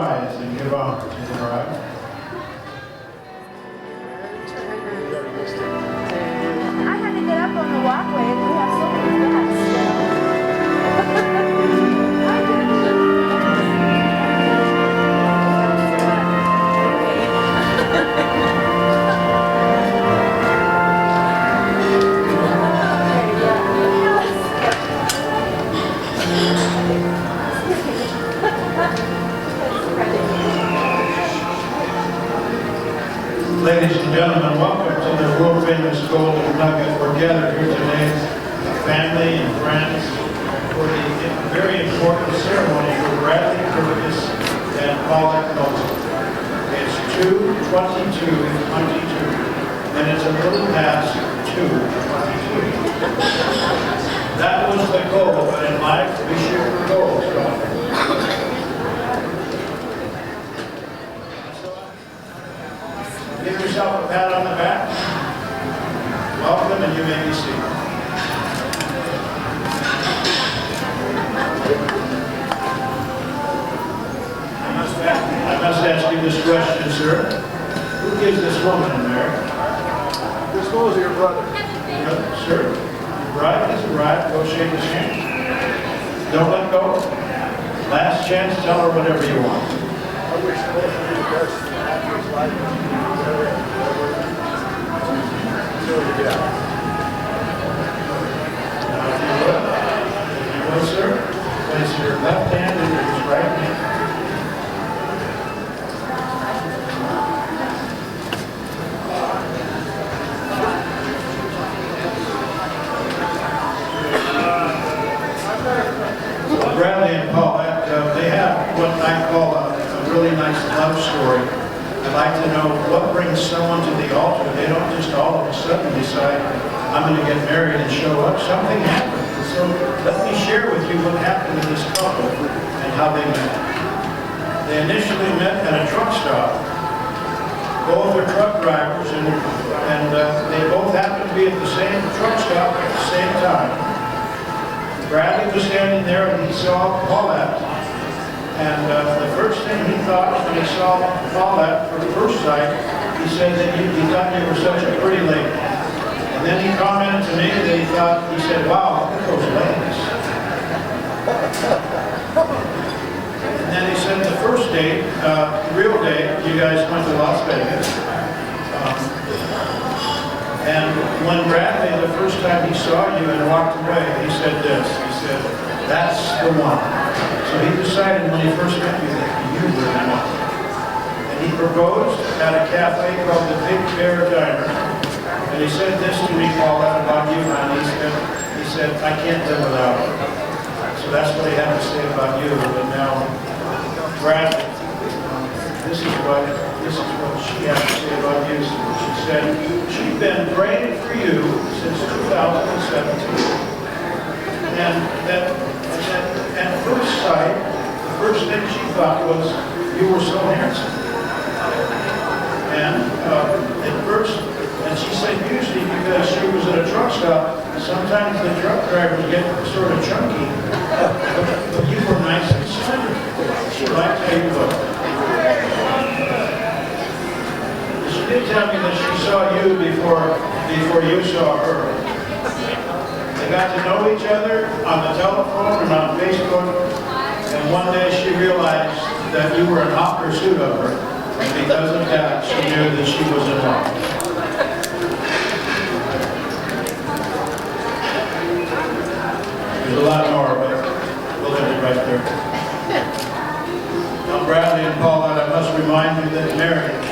rise and give honor to the bride. I had to get up on the walkway and we have so many guests. Ladies and gentlemen, welcome to the world-famous Golden Nugget. We're gathered here today, family and friends, for the very important ceremony for Bradley Curtis and Paulette Mosey. It's 2:22:22, and it's a little past 2:22. That was the goal, but in life we shoot for goals, don't we? Give yourself a pat on the back. Welcome, and you may be seated. I must ask you this question, sir. Who gives this woman in marriage? This Mosey, your brother. Sir, bride is a bride. Go shake his hand. Don't let go. Last chance, tell her whatever you want. I wish both of you the best in his life. Sir, place your left hand in his right hand. Bradley and Paulette, they have what I call a really nice love story. I'd like to know what brings someone to the altar. They don't just all of a sudden decide, I'm going to get married and show up. Something happened. So let me share with you what happened to this couple and how they met. They initially met at a truck stop. Both are truck drivers, and they both happened to be at the same truck stop at the same time. Bradley was standing there and he saw Paulette. And the first thing he thought when he saw Paulette for the first sight, he said that he thought you were such a pretty lady. And then he commented to me that he said, wow, look at those legs. And then he said the first date, real date, you guys went to Las Vegas. And when Bradley, the first time he saw you and walked away, he said this. He said, that's the one. So he decided when he first met you that you were the one. And he proposed at a cafe called the Big Bear Diner. And he said this to me, Paulette, about you, man. He said, I can't live without her. So that's what he had to say about you. But now, Bradley, this is what she had to say about you. She said, she's been praying for you since 2017. And at first sight, the first thing she thought was, you were so handsome. And at first, and she said usually because she was at a truck stop, sometimes the truck drivers get sort of chunky. But you were nice and slender. She liked how you looked. She did tell me that she saw you before you saw her. They got to know each other on the telephone and on Facebook. And one day she realized that you were in hot pursuit of her. And because of that, she knew that she was in love. There's a lot more, but we'll end it right there. Now, Bradley and Paulette, I must remind you that marriage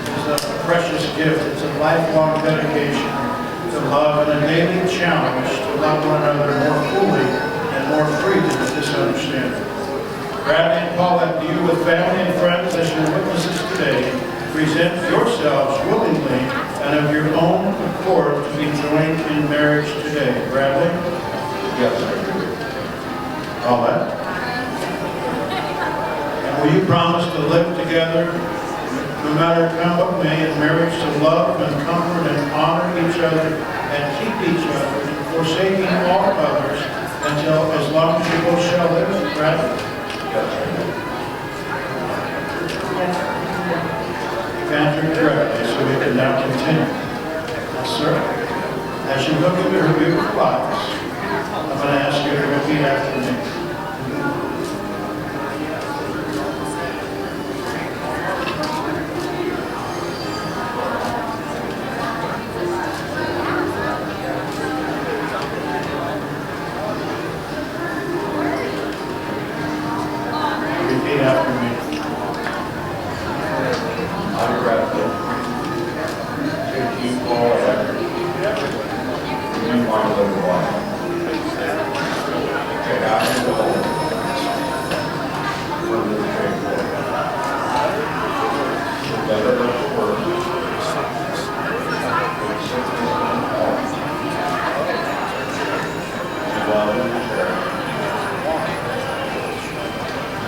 is a precious gift. It's a lifelong dedication to love and a daily challenge to love one another more fully and more freely with this understanding. Bradley and Paulette, do you with family and friends as your witnesses today present yourselves willingly and of your own accord to be joined in marriage today? Bradley? Yes, sir. Paulette? And will you promise to live together, no matter come what may, in marriage, to love and comfort and honor each other and keep each other, forsaking all others until as long as you both shall live? Bradley? Yes, sir. You've answered correctly, so we can now continue. Yes, sir. As you look into her beautiful eyes, I'm going to ask you to repeat after me. Repeat after me. I regretfully take you all effort to do my little life. Take out the goal for this great work. To better this work, with sickness and health, to love and share,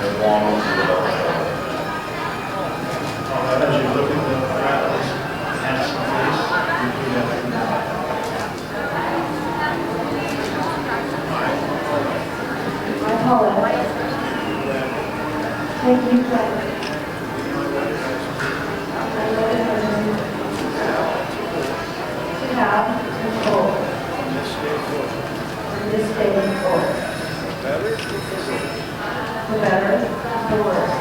and long to love. As you look at the fabulous, handsome face, repeat after me. I call it. Thank you, God. I love it to have control From this day forward, from this day forward. The better, the worse.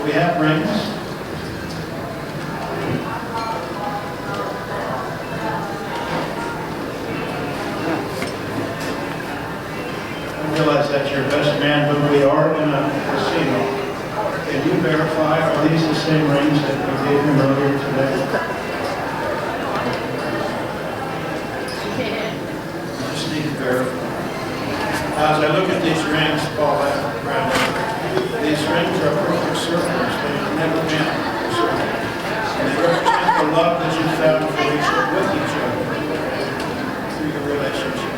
we have rings. I realize that's your best man, but we are in a casino. Can you verify, are these the same rings that we gave him earlier today? Just need to verify. As I look at these rings, Paul, these rings are perfect circles. They've never been circles. And they represent the love that you found for each other, with each other, through your relationship.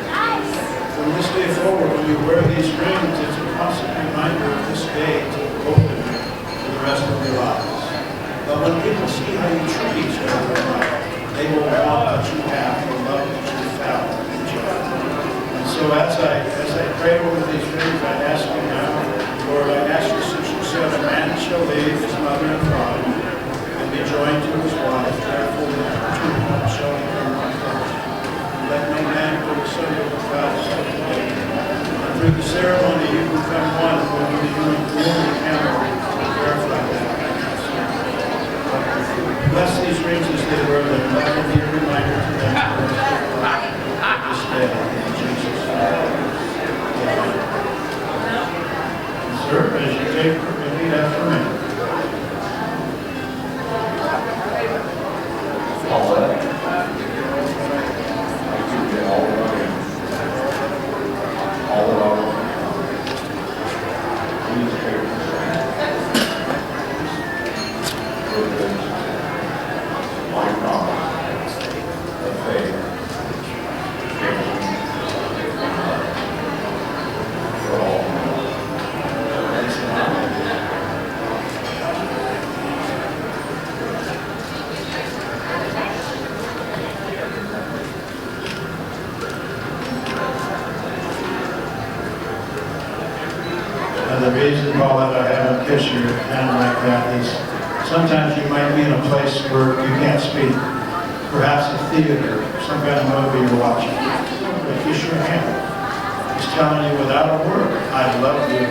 From this day forward, when you wear these rings, it's a constant reminder of this day to open for the rest of your lives. But when people see how you treat each other in life, they will want what you have, the love that you found in each other. And so as I pray over these rings, I ask you now, Lord, I ask you, since you said a man shall leave his mother and father and be joined to his wife, therefore the two of them shall become one flesh. Let no man put asunder what God has set together. And through the ceremony you become one, when you join glory camel to verify that. Bless these rings as they wear them. Let them be a reminder to them of this day. In Jesus' name. Amen. Sir, as you take repeat after me. Paulette, I give you all that I am, all that I will become. Please take this with this, my promise of faith, patience, and love for all men. The reason, Paul, that I haven't kissed your hand like that is sometimes you might be in a place where you can't speak. Perhaps a theater, some kind of movie you're watching. But kiss your hand. He's telling you without a word, I love you.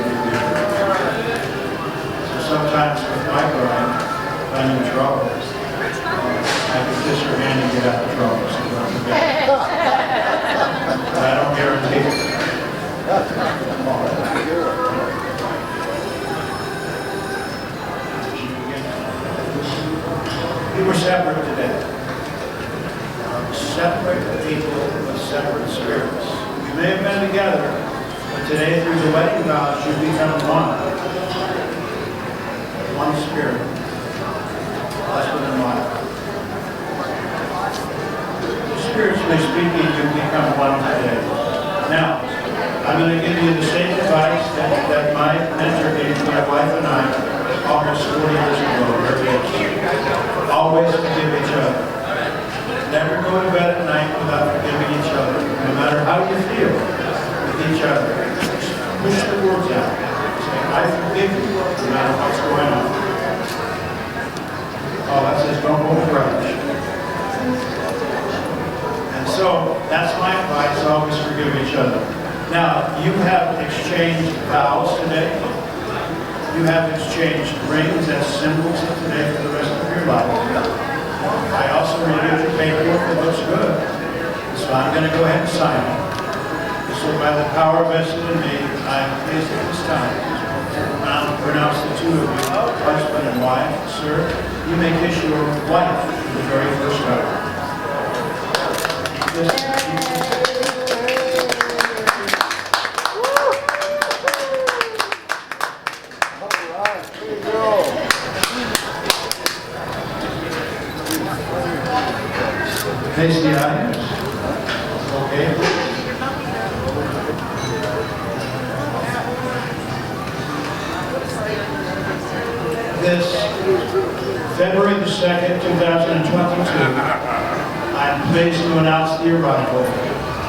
So sometimes with my bride, if I'm in trouble, I can kiss her hand and get out of trouble. So don't forget. But I don't guarantee it. We were separate today. Separate people with separate spirits. We may have been together, but today through the wedding vows you become one. One spirit. Husband and wife. Spiritually speaking, you become one today. Now, I'm going to give you the same advice that my mentor gave my wife and I almost 40 years ago. There it is. Always forgive each other. Never go to bed at night without forgiving each other, no matter how you feel with each other. Push the words out. Say, I forgive you, no matter what's going on. Oh, that says don't hold a grudge. And so, that's my advice, always forgive each other. Now, you have exchanged vows today. You have exchanged rings as symbols of today for the rest of your life. I also reviewed your paperwork. It looks good. So I'm going to go ahead and sign it. So by the power vested in me, I am pleased at this time to pronounce the two of you, husband and wife. Sir, you may kiss your wife for the very first time. Face the audience. Okay. This February the 2nd, 2022, I am pleased to announce the arrival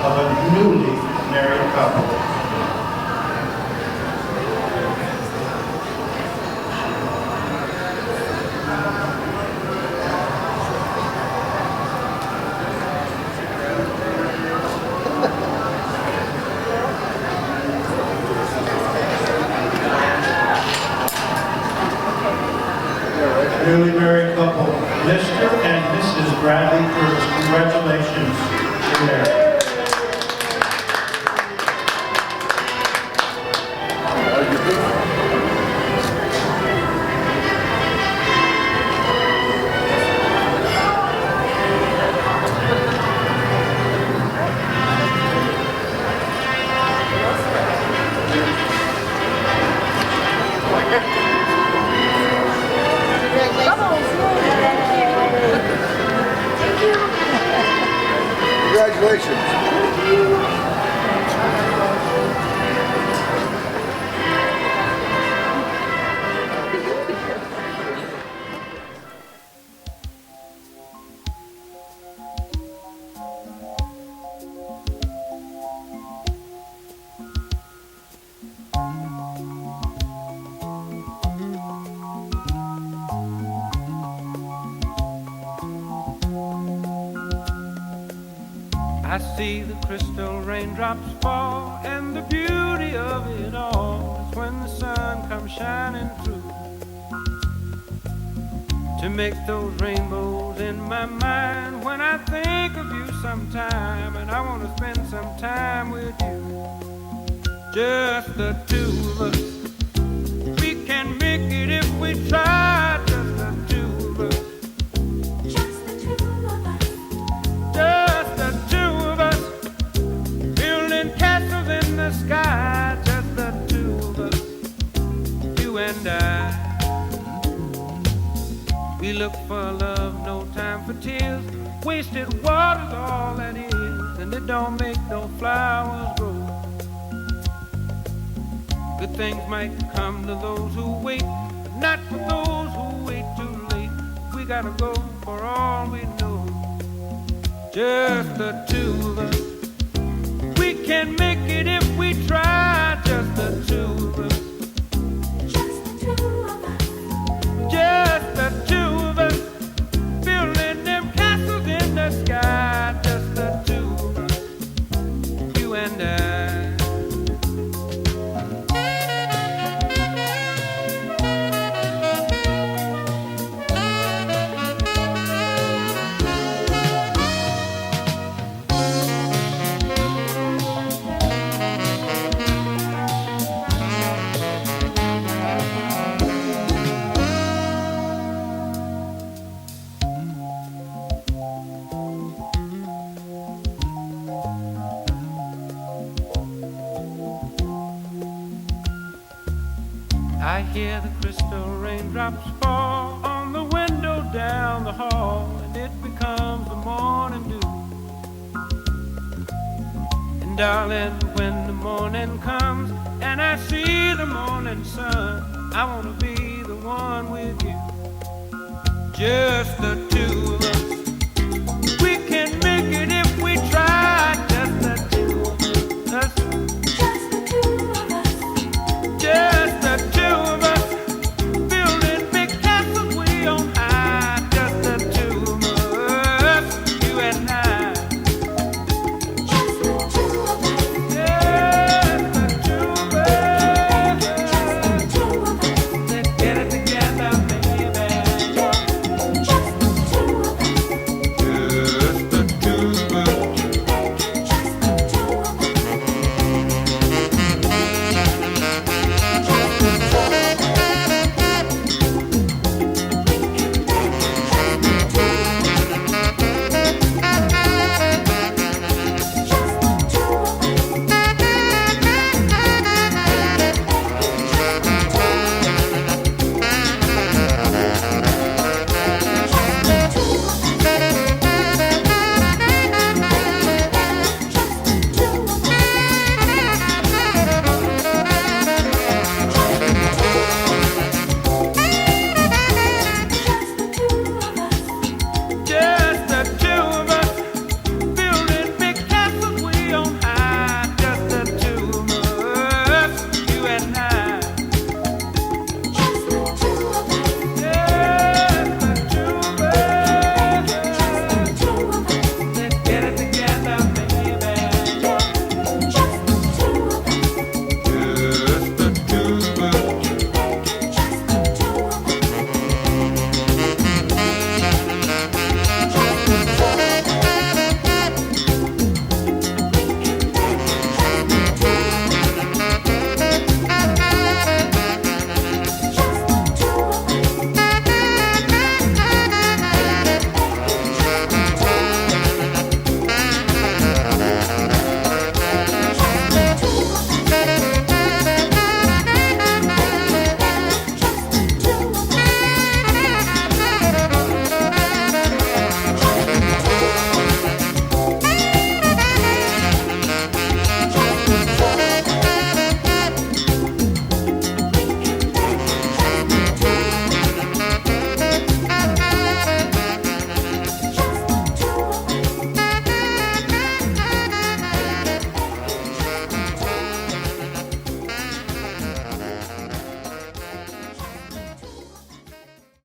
of a newly married couple. Newly married couple, Mr. and Mrs. Bradley Curtis. Congratulations. You're married. Congratulations. I see the crystal raindrops fall, and the beauty of it all is when the sun comes shining through to make those rainbows in my mind. When I think of you sometime, and I want to spend some time with you, just the two of us. We can make it if we try, just the two of us. Just the two of us. Just the two of us. Building castles in the sky, just the two of us. You and I. We look for love, no time for tears. Wasted water's all that is, and it don't make no flowers grow. Good things might come to those who wait, but not for those who wait too late. We gotta go for all we know. Just the two of us. We can make it if we try. Just the two of us. Just the two of us. Just the two of us. Building them castles in the sky. Just the two of us. You and I. I hear the crystal raindrops fall on the window down the hall, and it becomes the morning dew. And darling, when the morning comes and I see the morning sun, I wanna be the one with you. Just the